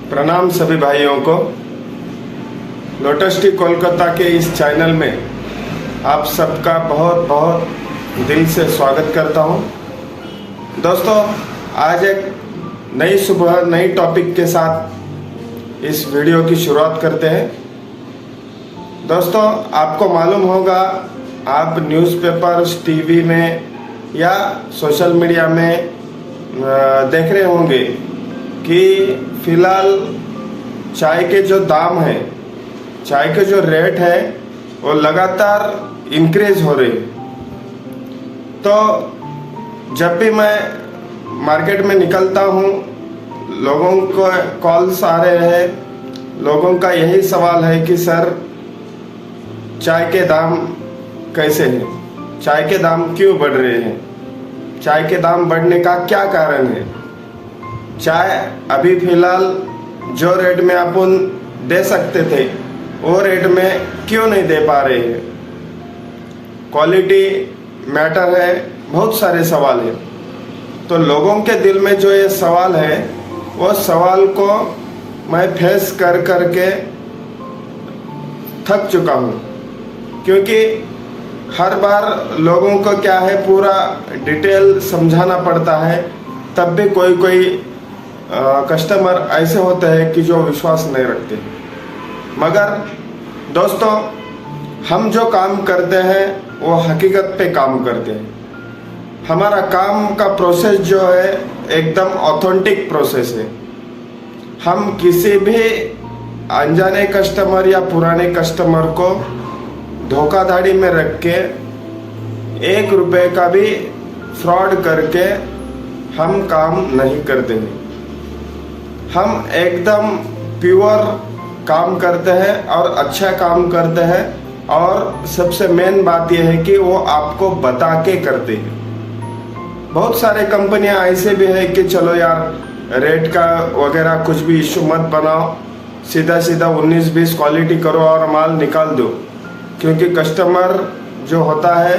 प्रणाम सभी भाइयों को। लोटस टी कोलकाता के इस चैनल में आप सबका बहुत बहुत दिल से स्वागत करता हूं। दोस्तों, आज एक नई सुबह नई टॉपिक के साथ इस वीडियो की शुरुआत करते हैं। दोस्तों, आपको मालूम होगा, आप न्यूज़पेपर्स, टीवी में या सोशल मीडिया में देख रहे होंगे कि फ़िलहाल चाय के जो दाम है, चाय के जो रेट है, वो लगातार इंक्रीज हो रही है। तो जब भी मैं मार्केट में निकलता हूँ, लोगों को कॉल्स आ रहे हैं। लोगों का यही सवाल है कि सर, चाय के दाम कैसे हैं? चाय के दाम क्यों बढ़ रहे हैं? चाय के दाम बढ़ने का क्या कारण है? चाय अभी फ़िलहाल जो रेट में अपन दे सकते थे, वो रेट में क्यों नहीं दे पा रहे हैं? क्वालिटी मैटर है, बहुत सारे सवाल हैं। तो लोगों के दिल में जो ये सवाल है, वो सवाल को मैं फेस कर के थक चुका हूँ, क्योंकि हर बार लोगों को क्या है, पूरा डिटेल समझाना पड़ता है। तब भी कोई कस्टमर ऐसे होते हैं कि जो विश्वास नहीं रखते। मगर दोस्तों, हम जो काम करते हैं वो हकीकत पे काम करते हैं। हमारा काम का प्रोसेस जो है एकदम ऑथेंटिक प्रोसेस है। हम किसी भी अनजाने कस्टमर या पुराने कस्टमर को धोखाधड़ी में रख के 1 रुपए का भी फ्रॉड करके हम काम नहीं करते हैं। हम एकदम प्योर काम करते हैं और अच्छा काम करते हैं। और सबसे मेन बात यह है कि वो आपको बता के करते हैं। बहुत सारे कंपनियां ऐसे भी है कि चलो यार, रेट का वगैरह कुछ भी इशू मत बनाओ, सीधा 19-20 क्वालिटी करो और माल निकाल दो। क्योंकि कस्टमर जो होता है,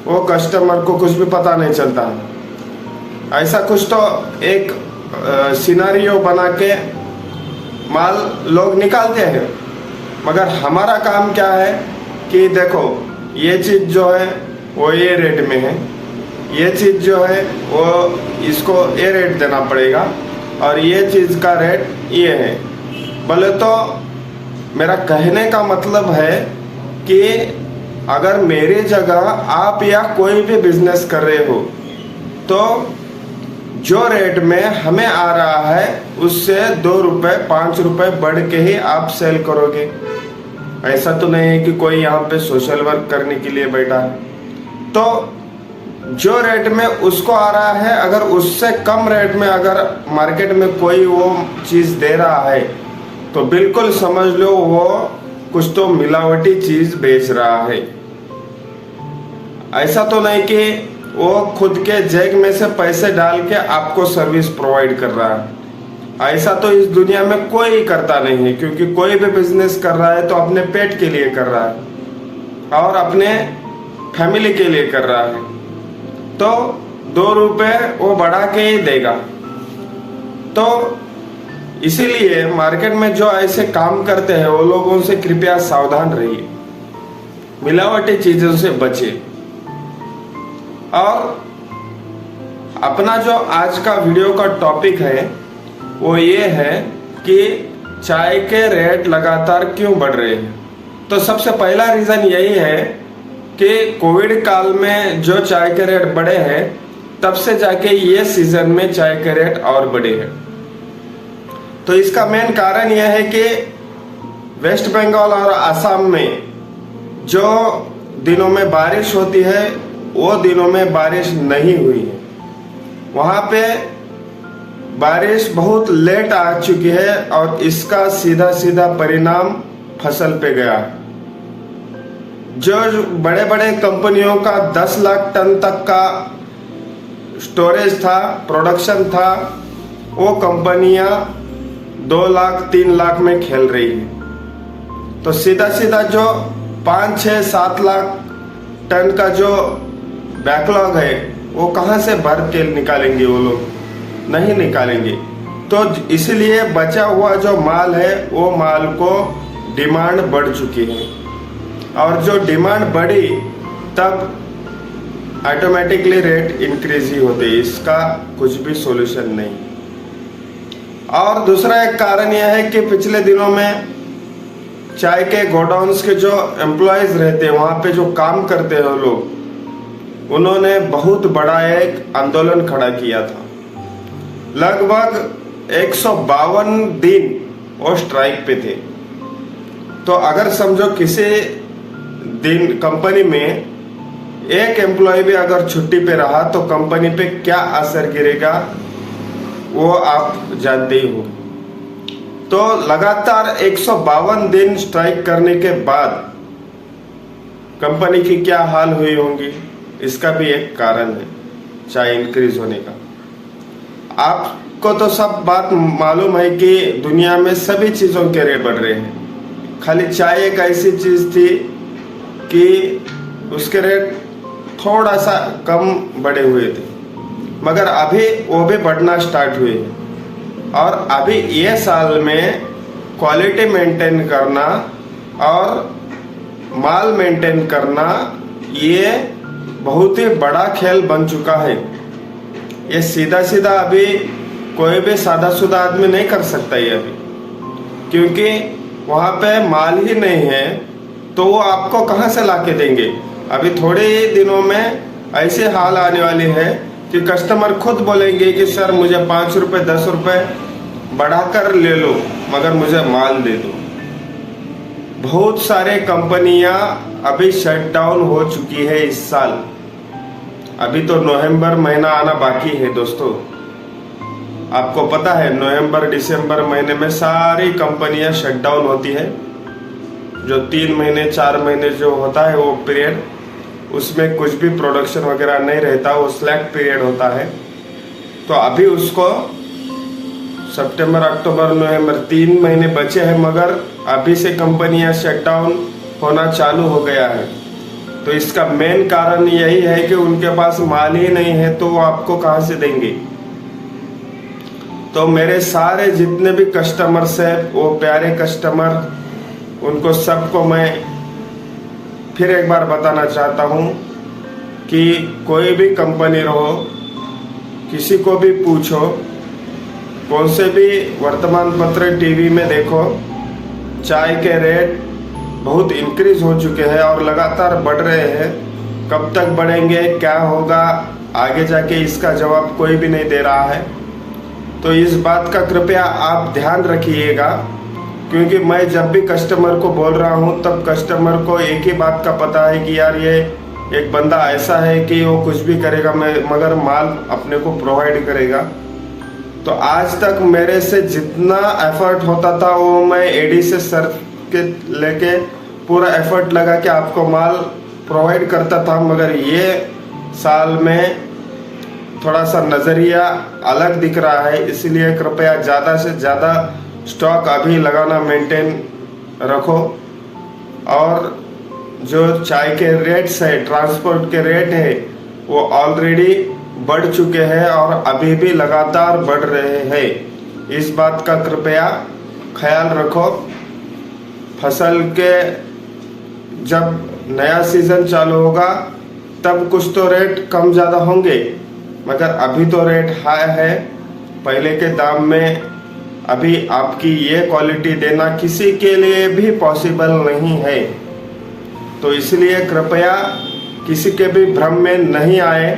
वो कस्टमर को कुछ भी पता नहीं चलता है। ऐसा कुछ तो एक सिनेरियो बना के माल लोग निकालते हैं। मगर हमारा काम क्या है कि देखो, ये चीज़ जो है वो ये रेट में है, ये चीज़ जो है वो इसको ये रेट देना पड़ेगा, और ये चीज़ का रेट ये है। बोले तो मेरा कहने का मतलब है कि अगर मेरी जगह आप या कोई भी बिजनेस कर रहे हो, तो जो रेट में हमें आ रहा है उससे 2 रुपए 5 रुपए बढ़ के ही आप सेल करोगे। ऐसा तो नहीं है कि कोई यहाँ पे सोशल वर्क करने के लिए बैठा है। तो जो रेट में उसको आ रहा है, अगर उससे कम रेट में अगर मार्केट में कोई वो चीज़ दे रहा है, तो बिल्कुल समझ लो वो कुछ तो मिलावटी चीज बेच रहा है। ऐसा तो नहीं कि वो खुद के जेब में से पैसे डाल के आपको सर्विस प्रोवाइड कर रहा है। ऐसा तो इस दुनिया में कोई करता नहीं है, क्योंकि कोई भी बिजनेस कर रहा है तो अपने पेट के लिए कर रहा है और अपने फैमिली के लिए कर रहा है। तो 2 रुपए वो बढ़ा के ही देगा। तो इसीलिए मार्केट में जो ऐसे काम करते हैं, वो लोगों से कृपया सावधान रहिए, मिलावटी चीजों से बचिए। और अपना जो आज का वीडियो का टॉपिक है वो ये है कि चाय के रेट लगातार क्यों बढ़ रहे हैं। तो सबसे पहला रीजन यही है कि कोविड काल में जो चाय के रेट बढ़े हैं, तब से जाके ये सीजन में चाय के रेट और बढ़े हैं। तो इसका मेन कारण यह है कि वेस्ट बंगाल और असम में जो दिनों में बारिश होती है, वो दिनों में बारिश नहीं हुई है। वहाँ पे बारिश बहुत लेट आ चुकी है और इसका सीधा परिणाम फसल पे गया। जो बड़े बड़े कंपनियों का 10 लाख टन तक का स्टोरेज था, प्रोडक्शन था, वो कंपनियां 2 लाख 3 लाख में खेल रही है। तो सीधा जो 5, 6, 7 लाख टन का जो बैकलॉग है, वो कहाँ से भर के निकालेंगे? वो लोग नहीं निकालेंगे। तो इसलिए बचा हुआ जो माल है वो माल को डिमांड बढ़ चुकी है, और जो डिमांड बढ़ी तब ऑटोमेटिकली रेट इंक्रीज ही होते, इसका कुछ भी सॉल्यूशन नहीं। और दूसरा एक कारण यह है कि पिछले दिनों में चाय के गोडाउन्स के जो एम्प्लॉयज रहते हैं, वहाँ पे जो काम करते हैं लोग, उन्होंने बहुत बड़ा एक आंदोलन खड़ा किया था। लगभग 152 दिन वो स्ट्राइक पे थे। तो अगर समझो किसी दिन कंपनी में एक एम्प्लॉय भी अगर छुट्टी पे रहा तो कंपनी पे क्या असर गिरेगा वो आप जानते ही हो। तो लगातार 152 दिन स्ट्राइक करने के बाद कंपनी की क्या हाल हुई होंगी, इसका भी एक कारण है चाय इंक्रीज होने का। आपको तो सब बात मालूम है कि दुनिया में सभी चीज़ों के रेट बढ़ रहे हैं। खाली चाय एक ऐसी चीज़ थी कि उसके रेट थोड़ा सा कम बढ़े हुए थे, मगर अभी वो भी बढ़ना स्टार्ट हुए हैं। और अभी ये साल में क्वालिटी मेंटेन करना और माल मेंटेन करना ये बहुत ही बड़ा खेल बन चुका है। ये सीधा सीधा अभी कोई भी सादा सुदा आदमी नहीं कर सकता ये अभी, क्योंकि वहाँ पे माल ही नहीं है तो वो आपको कहाँ से ला के देंगे। अभी थोड़े ही दिनों में ऐसे हाल आने वाली है कि कस्टमर खुद बोलेंगे कि सर मुझे 5 रुपये 10 रुपये बढ़ाकर ले लो, मगर मुझे माल दे दो। बहुत सारे कंपनियां अभी शट डाउन हो चुकी है इस साल। अभी तो नवंबर महीना आना बाकी है दोस्तों। आपको पता है नवंबर दिसंबर महीने में सारी कंपनियां शट डाउन होती है। जो 3 महीने 4 महीने जो होता है वो पीरियड, उसमें कुछ भी प्रोडक्शन वगैरह नहीं रहता, वो स्लैक पीरियड होता है। तो अभी उसको सितंबर अक्टूबर नवंबर 3 महीने बचे हैं, मगर अभी से कंपनियां शट डाउन होना चालू हो गया है। तो इसका मेन कारण यही है कि उनके पास माल ही नहीं है, तो वो आपको कहाँ से देंगे। तो मेरे सारे जितने भी कस्टमर्स हैं, वो प्यारे कस्टमर, उनको सबको मैं फिर एक बार बताना चाहता हूँ कि कोई भी कंपनी रहो, किसी को भी पूछो, कौन से भी वर्तमान पत्र टीवी में देखो, चाय के रेट बहुत इंक्रीज हो चुके हैं और लगातार बढ़ रहे हैं। कब तक बढ़ेंगे, क्या होगा आगे जाके, इसका जवाब कोई भी नहीं दे रहा है। तो इस बात का कृपया आप ध्यान रखिएगा, क्योंकि मैं जब भी कस्टमर को बोल रहा हूँ तब कस्टमर को एक ही बात का पता है कि यार ये एक बंदा ऐसा है कि वो कुछ भी करेगा मगर माल अपने को प्रोवाइड करेगा। तो आज तक मेरे से जितना एफर्ट होता था वो मैं एडी से सर के लेके पूरा एफर्ट लगा के आपको माल प्रोवाइड करता था, मगर ये साल में थोड़ा सा नज़रिया अलग दिख रहा है। इसलिए कृपया ज़्यादा से ज़्यादा स्टॉक अभी लगाना मेंटेन रखो। और जो चाय के रेट्स है, ट्रांसपोर्ट के रेट है, वो ऑलरेडी बढ़ चुके हैं और अभी भी लगातार बढ़ रहे हैं। इस बात का कृपया ख्याल रखो। फसल के जब नया सीज़न चालू होगा तब कुछ तो रेट कम ज़्यादा होंगे, मगर अभी तो रेट हाई है। पहले के दाम में अभी आपकी ये क्वालिटी देना किसी के लिए भी पॉसिबल नहीं है। तो इसलिए कृपया किसी के भी भ्रम में नहीं आए।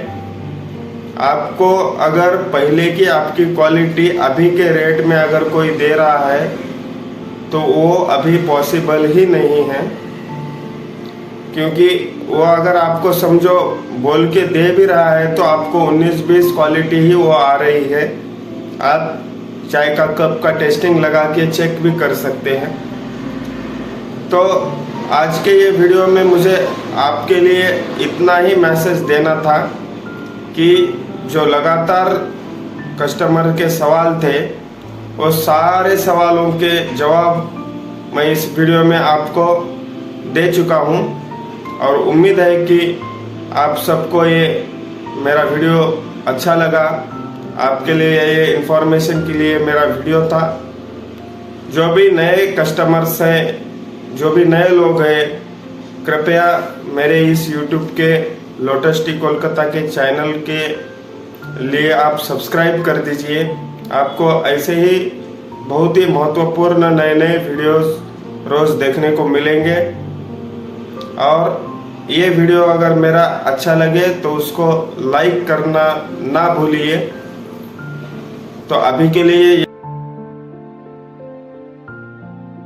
आपको अगर पहले की आपकी क्वालिटी अभी के रेट में अगर कोई दे रहा है तो वो अभी पॉसिबल ही नहीं है, क्योंकि वो अगर आपको समझो बोल के दे भी रहा है तो आपको 19-20 क्वालिटी ही वो आ रही है। आप चाय का कप का टेस्टिंग लगा के चेक भी कर सकते हैं। तो आज के ये वीडियो में मुझे आपके लिए इतना ही मैसेज देना था कि जो लगातार कस्टमर के सवाल थे वो सारे सवालों के जवाब मैं इस वीडियो में आपको दे चुका हूँ, और उम्मीद है कि आप सबको ये मेरा वीडियो अच्छा लगा। आपके लिए ये इंफॉर्मेशन के लिए मेरा वीडियो था। जो भी नए कस्टमर्स हैं, जो भी नए लोग हैं, कृपया मेरे इस YouTube के लोटस टी कोलकाता के चैनल के लिए आप सब्सक्राइब कर दीजिए। आपको ऐसे ही बहुत ही महत्वपूर्ण नए नए वीडियोस रोज़ देखने को मिलेंगे। और ये वीडियो अगर मेरा अच्छा लगे तो उसको लाइक करना ना भूलिए। तो अभी के लिए